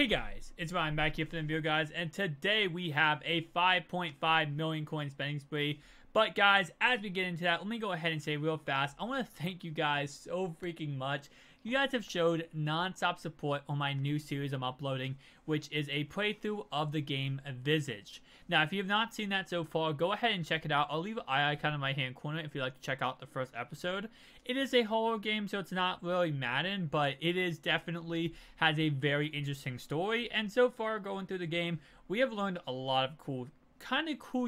Hey guys, it's Ryan back here for the video guys, and today we have a 5.5 million coin spending spree. But guys, as we get into that, let me go ahead and say real fast, I want to thank you guys so freaking much. You guys have showed non-stop support on my new series I'm uploading, which is a playthrough of the game Visage. Now, if you have not seen that so far, go ahead and check it out. I'll leave an eye icon in my hand corner if you'd like to check out the first episode. It is a horror game, so it's not really Madden, but it is definitely has a very interesting story. And so far, going through the game, we have learned a lot of cool,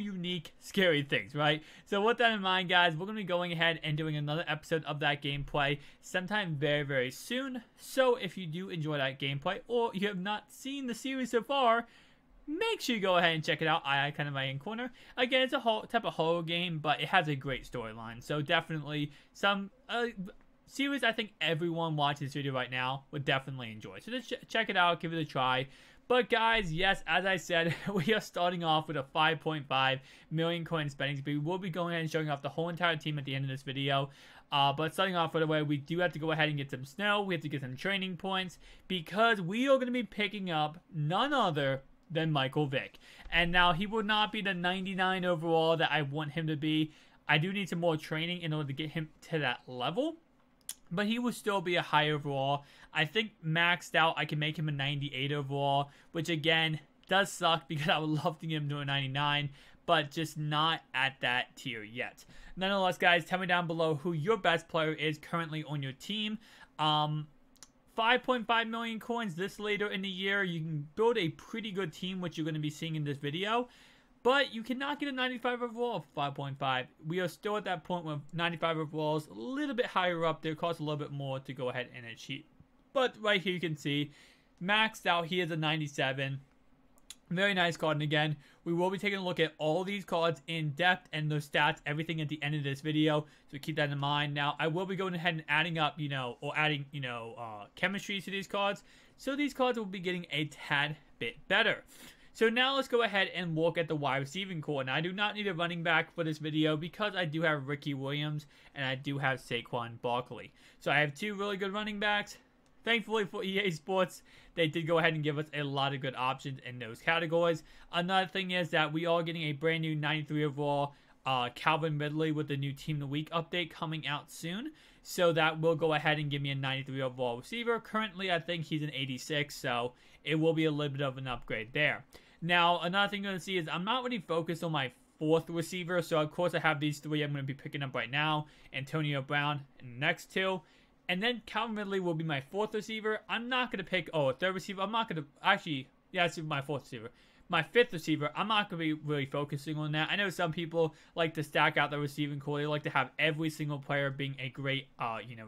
unique, scary things, right? So with that in mind, guys, we're going to be going ahead and doing another episode of that gameplay sometime very, very soon. So if you do enjoy that gameplay, or you have not seen the series so far, make sure you go ahead and check it out. I kind of my in corner. Again, it's a whole type of horror game, but it has a great storyline. So definitely some series I think everyone watching this video right now would definitely enjoy. So just check it out, give it a try. But guys, yes, as I said, we are starting off with a 5.5 million coin spending spree. We'll be going ahead and showing off the whole entire team at the end of this video. But starting off right away, we do have to go ahead and get some snow. We have to get some training points because we are going to be picking up none other than Michael Vick. And now he will not be the 99 overall that I want him to be. I do need some more training in order to get him to that level. But he will still be a high overall. I think maxed out, I can make him a 98 overall, which again, does suck because I would love to get him to a 99, but just not at that tier yet. Nonetheless, guys, tell me down below who your best player is currently on your team. 5.5 million coins this later in the year. You can build a pretty good team, which you're going to be seeing in this video. But you cannot get a 95 overall of 5.5. We are still at that point with 95 overalls, a little bit higher up there, costs a little bit more to go ahead and achieve. But right here you can see, maxed out, he is a 97. Very nice card, and again, we will be taking a look at all these cards in depth and those stats, everything at the end of this video, so keep that in mind. Now, I will be going ahead and adding up, adding, chemistry to these cards, so these cards will be getting a tad bit better. So now let's go ahead and look at the wide receiving core. Now I do not need a running back for this video because I do have Ricky Williams and I do have Saquon Barkley. So I have two really good running backs. Thankfully for EA Sports, they did go ahead and give us a lot of good options in those categories. Another thing is that we are getting a brand new 93 overall Calvin Ridley with the new Team of the Week update coming out soon. So that will go ahead and give me a 93 overall receiver. Currently, I think he's an 86, so it will be a little bit of an upgrade there. Now, another thing you're going to see is I'm not really focused on my fourth receiver. So, of course, I have these three I'm going to be picking up right now. Antonio Brown and the next two. And then Calvin Ridley will be my fourth receiver. I'm not going to pick, a third receiver. I'm not going to, actually, yeah, that's my fourth receiver. My fifth receiver, I'm not going to be really focusing on that. I know some people like to stack out the receiving core. They like to have every single player being a great,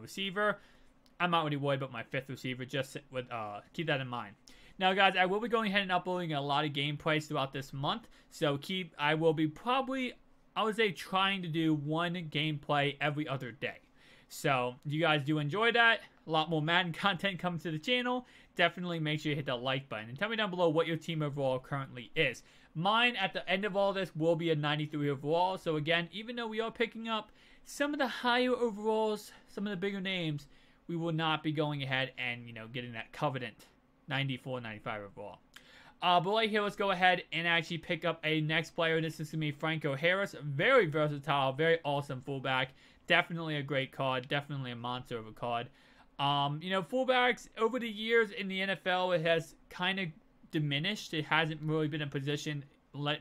receiver. I'm not really worried about my fifth receiver. Just with, keep that in mind. Now, guys, I will be going ahead and uploading a lot of gameplays throughout this month. So I will be probably, I would say, trying to do one gameplay every other day. So, if you guys do enjoy that, a lot more Madden content coming to the channel, definitely make sure you hit that like button. And tell me down below what your team overall currently is. Mine, at the end of all this, will be a 93 overall. So, again, even though we are picking up some of the higher overalls, some of the bigger names, we will not be going ahead and, getting that coveted 94, 95 overall. But right here, let's go ahead and actually pick up a next player. This is going to be Franco Harris. Very versatile, very awesome fullback. Definitely a great card. Definitely a monster of a card. Fullbacks, over the years in the NFL, it has kind of diminished. It hasn't really been a position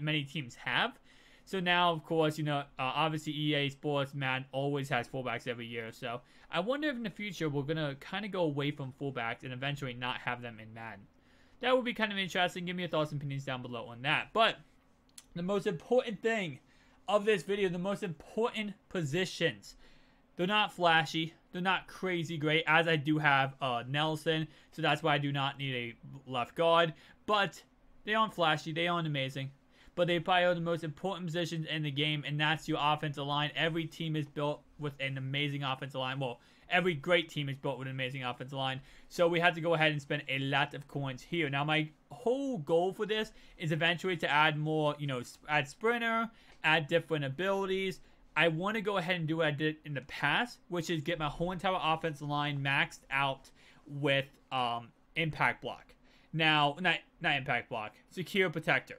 many teams have. So now, of course, obviously EA Sports, Madden always has fullbacks every year. So I wonder if in the future we're going to kind of go away from fullbacks and eventually not have them in Madden. That would be kind of interesting. Give me your thoughts and opinions down below on that. But the most important thing of this video, the most important positions, they're not flashy. They're not crazy great, as I do have Nelson. So that's why I do not need a left guard. But they aren't flashy. They aren't amazing. But they probably are the most important positions in the game, and that's your offensive line. Every team is built with an amazing offensive line. Well, every great team is built with an amazing offensive line. So we had to go ahead and spend a lot of coins here. Now, my whole goal for this is eventually to add more, add sprinter, add different abilities. I want to go ahead and do what I did in the past, which is get my whole entire offensive line maxed out with impact block. Now, not impact block, secure protector.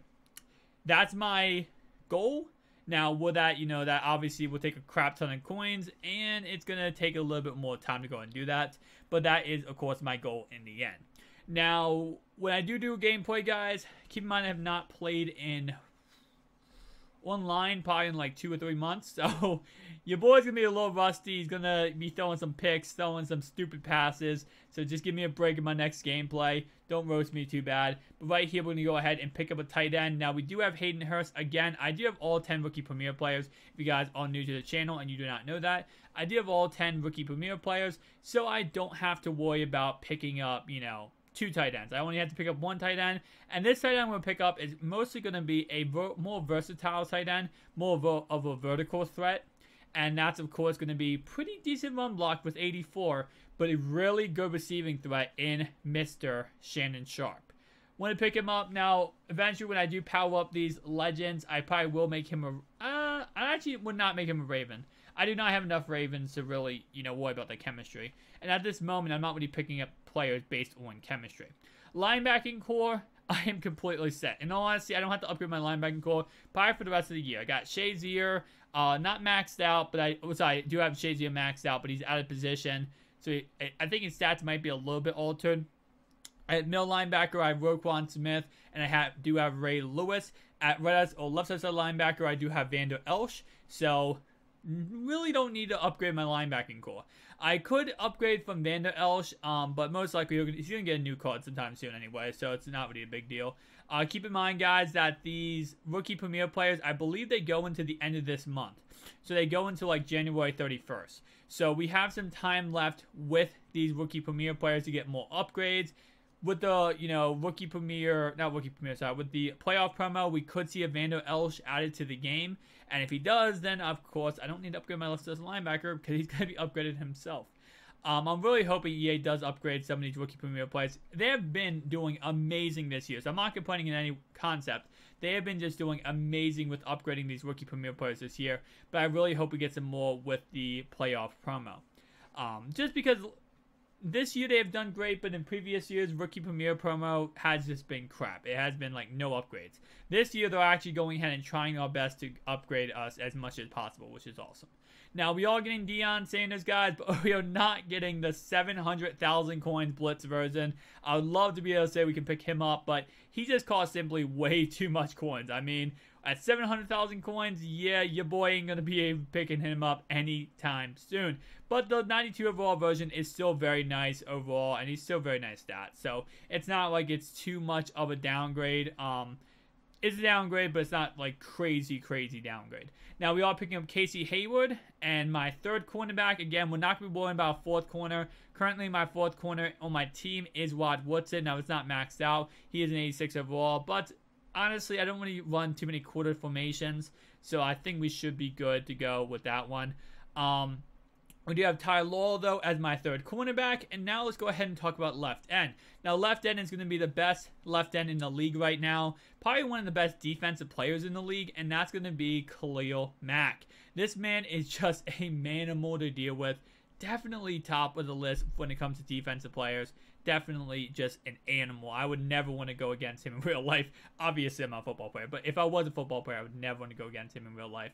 That's my goal. Now, with that, you know, that obviously will take a crap ton of coins, and it's going to take a little bit more time to go and do that. But that is, of course, my goal in the end. Now, when I do gameplay, guys, keep in mind I have not played in online probably in like 2 or 3 months. So, your boy's going to be a little rusty. He's going to be throwing some picks, throwing some stupid passes. So, just give me a break in my next gameplay. Don't roast me too bad. But right here, we're going to go ahead and pick up a tight end. Now, we do have Hayden Harris. Again, I do have all 10 Rookie Premier players. If you guys are new to the channel and you do not know that, I do have all 10 Rookie Premier players. So, I don't have to worry about picking up, you know, 2 tight ends. I only have to pick up 1 tight end. And this tight end I'm going to pick up is mostly going to be a more versatile tight end. More of a vertical threat. And that's, of course, going to be pretty decent run block with 84, but a really good receiving threat in Mr. Shannon Sharp. Want to pick him up. Now, eventually, when I do power up these legends, I probably will make him a... I actually would not make him a Raven. I do not have enough Ravens to really, you know, worry about the chemistry. And at this moment, I'm not really picking up players based on chemistry. Linebacking core, I am completely set. In all honesty, I don't have to upgrade my linebacking core probably for the rest of the year. I got Shazier, not maxed out, but I do have Shazier maxed out, but he's out of position. So I think his stats might be a little bit altered. At middle linebacker, I have Roquan Smith, and I do have Ray Lewis. At left side linebacker, I do have Vander Elsh. So really don't need to upgrade my linebacking core. I could upgrade from Vander Elsh, but most likely he's going to get a new card sometime soon anyway, so it's not really a big deal. Keep in mind, guys, that these Rookie Premier players, I believe they go into the end of this month. So they go into like January 31st. So we have some time left with these Rookie Premier players to get more upgrades. With the, you know, with the playoff promo, we could see a Vander Elsh added to the game. And if he does, then, of course, I don't need to upgrade my left linebacker because he's going to be upgraded himself. I'm really hoping EA does upgrade some of these Rookie Premier players. They have been doing amazing this year, so I'm not complaining in any concept. They have been just doing amazing with upgrading these Rookie Premier players this year, but I really hope we get some more with the playoff promo. Just because this year they have done great, but in previous years, Rookie Premier promo has just been crap. It has been like no upgrades. This year, they're actually going ahead and trying our best to upgrade us as much as possible, which is awesome. Now, we are getting Deion Sanders, guys, but we are not getting the 700,000 coins Blitz version. I would love to be able to say we can pick him up, but he just costs simply way too much coins. I mean, at 700,000 coins, yeah, your boy ain't going to be picking him up anytime soon. But the 92 overall version is still very nice overall, and he's still very nice stats. So, it's not like it's too much of a downgrade. It's a downgrade, but it's not like crazy downgrade. Now, we are picking up Casey Hayward, and my third cornerback. Again, we're not going to be worrying about a fourth corner. Currently, my fourth corner on my team is Rod Woodson. Now, it's not maxed out. He is an 86 overall, but honestly, I don't want to run too many quarter formations, so I think we should be good to go with that one. We do have Ty Law, though, as my third cornerback. And now let's go ahead and talk about left end. Now, left end is going to be the best left end in the league right now. Probably one of the best defensive players in the league, and that's going to be Khalil Mack. This man is just a manimal to deal with. Definitely top of the list when it comes to defensive players. Definitely just an animal. I would never want to go against him in real life. Obviously, I'm not a football player, but if I was a football player, I would never want to go against him in real life.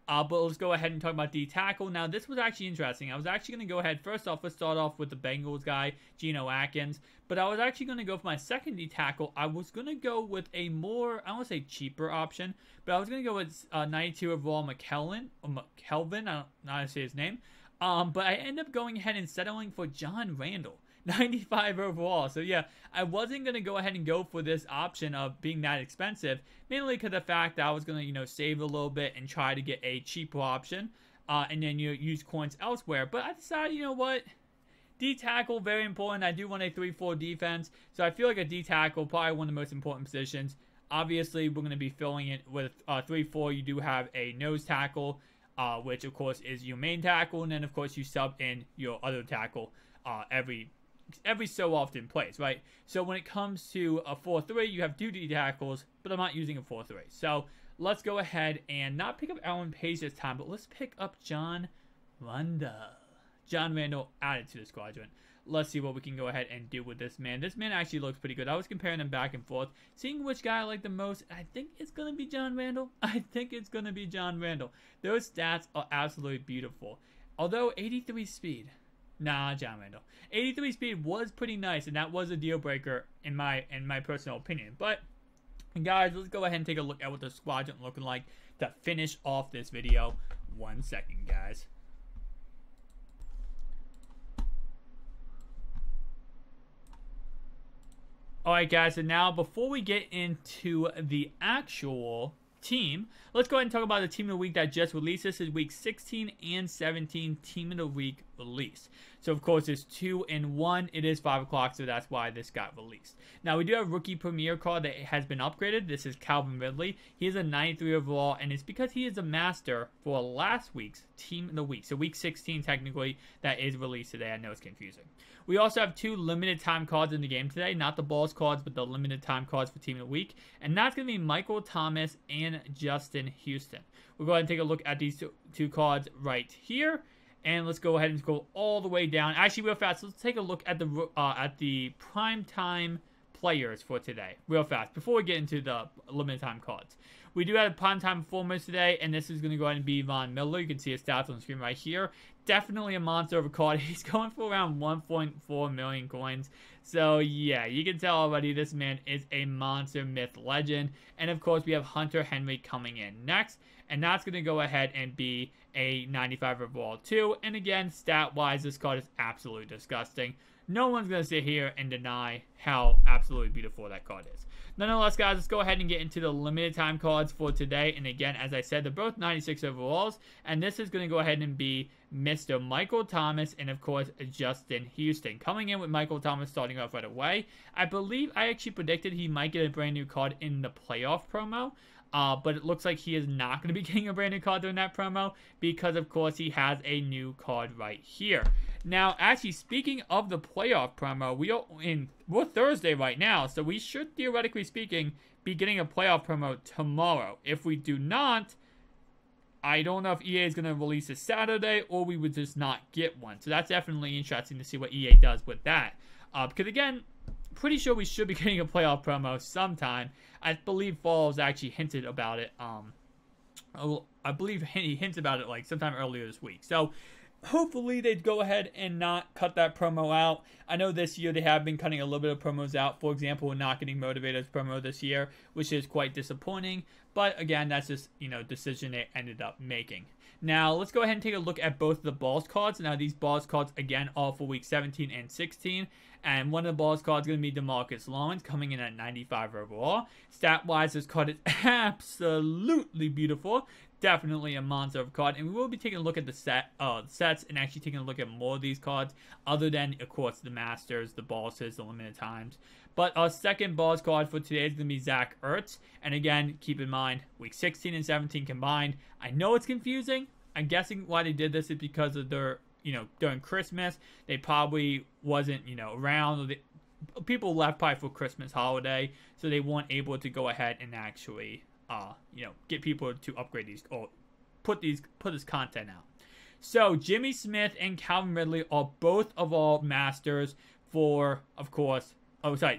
But let's go ahead and talk about D-tackle. Now, this was actually interesting. I was actually going to go ahead. First off, let's start off with the Bengals guy, Geno Atkins. But I was actually going to go for my second D-tackle. I was going to go with a more, I don't want to say cheaper option, but I was going to go with 92 overall Kelvin. I don't know how to say his name. But I ended up going ahead and settling for John Randle. 95 overall. So yeah, I wasn't going to go ahead and go for this option of being that expensive, mainly because of the fact that I was going to, save a little bit and try to get a cheaper option, and then use coins elsewhere. But I decided, you know what? D-tackle, very important. I do want a 3-4 defense, so I feel like a D-tackle, probably one of the most important positions. Obviously, we're going to be filling it with 3-4. You do have a nose tackle, which of course is your main tackle, and then of course you sub in your other tackle every so often plays, right? So when it comes to a 4-3, you have 2 D-tackles, but I'm not using a 4-3. So let's go ahead and not pick up Alan Page this time, but let's pick up John Randle. John Randle added to the squadron. let's see what we can go ahead and do with this man. This man actually looks pretty good. I was comparing them back and forth, seeing which guy I like the most. I think it's going to be John Randle. I think it's going to be John Randle. Those stats are absolutely beautiful. Although 83 speed, nah, John Randle. 83 speed was pretty nice, and that was a deal breaker in my personal opinion. But guys, let's go ahead and take a look at what the squadron looking like to finish off this video. 1 second, guys. Alright guys, so now before we get into the actual team, let's go ahead and talk about the Team of the Week that just released. This is week 16 and 17 Team of the Week release. So of course it's 2 and 1. It is 5 o'clock, so that's why this got released. Now we do have Rookie Premier card that has been upgraded. This is Calvin Ridley. He is a 93 overall, and it's because he is a master for last week's Team of the Week. So week 16 technically that is released today. I know it's confusing. We also have 2 limited time cards in the game today. Not the balls cards, but the limited time cards for Team of the Week. And that's going to be Michael Thomas and Justin Houston. We'll go ahead and take a look at these two cards right here. And let's go ahead and scroll all the way down. Actually, real fast, let's take a look at the prime time players for today. Real fast, before we get into the limited time cards. We do have prime time performers today, and this is going to go ahead and be Von Miller. You can see his stats on the screen right here. Definitely a monster of a card. He's going for around 1.4 million coins. So, yeah, you can tell already this man is a monster myth legend. And, of course, we have Hunter Henry coming in next. And that's going to go ahead and be a 95 overall too. And, again, stat-wise, this card is absolutely disgusting. No one's going to sit here and deny how absolutely beautiful that card is. Nonetheless, guys, let's go ahead and get into the limited time cards for today. And again, as I said, they're both 96 overalls. And this is going to go ahead and be Mr. Michael Thomas and, of course, Justin Houston. Coming in with Michael Thomas starting off right away. I believe I actually predicted he might get a brand new card in the playoff promo. But it looks like he is not going to be getting a brand new card during that promo because, of course, he has a new card right here. Now, actually, speaking of the playoff promo, we're Thursday right now, so we should, theoretically speaking, be getting a playoff promo tomorrow. If we do not, I don't know if EA is going to release a Saturday or we would just not get one. So that's definitely interesting to see what EA does with that. Because, again, pretty sure we should be getting a playoff promo sometime. I believe Falls actually hinted about it. I believe he hinted about it like sometime earlier this week. So hopefully they'd go ahead and not cut that promo out. I know this year they have been cutting a little bit of promos out. For example, we're not getting Motivator's promo this year, which is quite disappointing. But again, that's just, decision they ended up making. Now, let's go ahead and take a look at both of the balls cards. Now, these balls cards, again, are for week 17 and 16. And one of the balls cards is going to be DeMarcus Lawrence, coming in at 95 overall. Stat-wise, this card is absolutely beautiful. Definitely a monster of a card. And we will be taking a look at the sets and actually taking a look at more of these cards, other than, of course, the Masters, the Bosses, the Limited Times. But our second balls card for today is going to be Zach Ertz. And again, keep in mind, week 16 and 17 combined. I know it's confusing. I'm guessing why they did this is because of their, during Christmas, they probably wasn't, around. People left probably for Christmas holiday, so they weren't able to go ahead and actually, get people to upgrade these or put this content out. So Jimmy Smith and Calvin Ridley are both of our masters for, of course,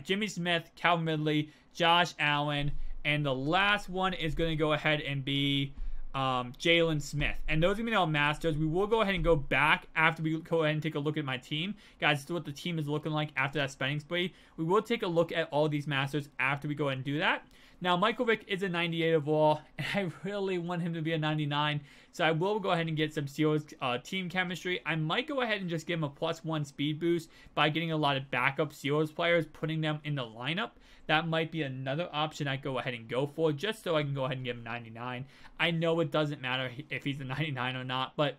Jimmy Smith, Calvin Ridley, Josh Allen, and the last one is going to go ahead and be Jalen Smith. And those are going to be our masters. We will go ahead and go back after we go ahead and take a look at my team. Guys, this is what the team is looking like after that spending spree. We will take a look at all these masters after we go ahead and do that. Now, Michael Vick is a 98 overall, and I really want him to be a 99. So I will go ahead and get some Steelers team chemistry. I might go ahead and just give him a +1 speed boost by getting a lot of backup Steelers players, putting them in the lineup. That might be another option I go ahead and go for, just so I can go ahead and give him 99. I know it doesn't matter if he's a 99 or not, but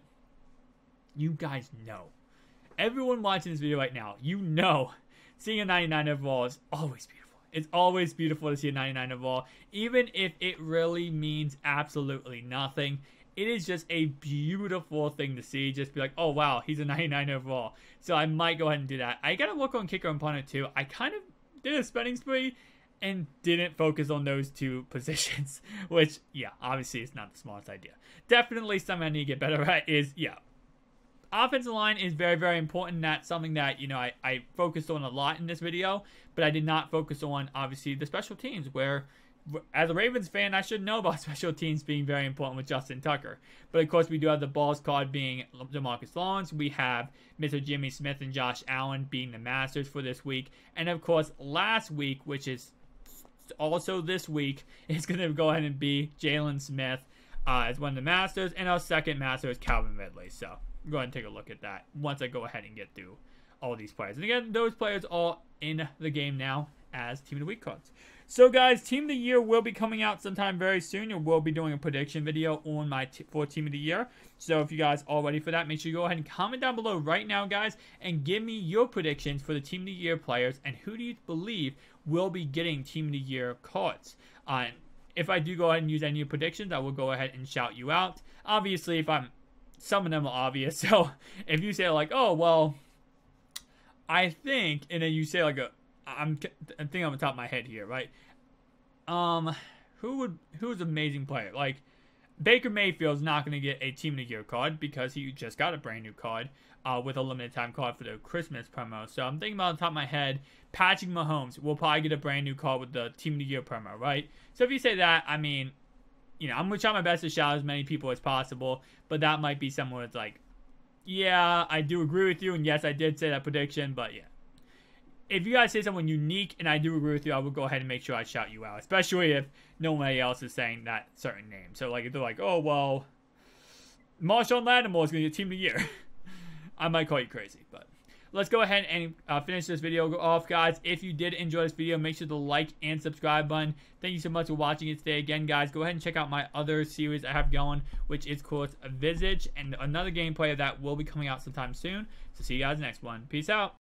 you guys know. Everyone watching this video right now, seeing a 99 overall is always beautiful. It's always beautiful to see a 99 overall, even if it really means absolutely nothing. It is just a beautiful thing to see. Just be like, oh, wow, he's a 99 overall. So I might go ahead and do that. I got to look on kicker and punter, too. I kind of did a spending spree and didn't focus on those two positions, which, yeah, obviously is not the smartest idea. Definitely something I need to get better at is, offensive line is very, very important. That's something that, you know, I focused on a lot in this video, but I did not focus on, obviously, the special teams, where, as a Ravens fan, I should know about special teams being very important with Justin Tucker. But, of course, we do have the balls card being DeMarcus Lawrence. We have Mr. Jimmy Smith and Josh Allen being the masters for this week. And, of course, last week, which is also this week, is going to go ahead and be Jalen Smith as one of the masters. And our second master is Calvin Ridley. So, go ahead and take a look at that once I go ahead and get through all these players. And again, those players are in the game now as Team of the Week cards. So, guys, Team of the Year will be coming out sometime very soon, and we'll be doing a prediction video on my for Team of the Year. So, if you guys are ready for that, make sure you go ahead and comment down below right now, guys, and give me your predictions for the Team of the Year players, and who do you believe will be getting Team of the Year cards. If I do go ahead and use any of your predictions, I will go ahead and shout you out. Obviously, some of them are obvious, so if you say, like, oh, well, I think, and then you say, like, I'm thinking on the top of my head here, right? Who's an amazing player? Like, Baker Mayfield's not going to get a Team of the Year card because he just got a brand new card with a limited time card for the Christmas promo. So I'm thinking about on the top of my head, Patrick Mahomes will probably get a brand new card with the Team of the Year promo, right? So if you say that, I mean, you know, I'm going to try my best to shout as many people as possible, but that might be someone that's like, yeah, I do agree with you, and yes, I did say that prediction, but yeah. If you guys say someone unique, and I do agree with you, I will go ahead and make sure I shout you out, especially if nobody else is saying that certain name. So, like, if they're like, oh, well, Marshawn Lattimore is going to get Team of the Year. I might call you crazy, but let's go ahead and finish this video off, guys. If you did enjoy this video, make sure to like and subscribe button. Thank you so much for watching it today. Again, guys, go ahead and check out my other series I have going, which is, of course, Visage, and another gameplay of that will be coming out sometime soon. So see you guys next one. Peace out.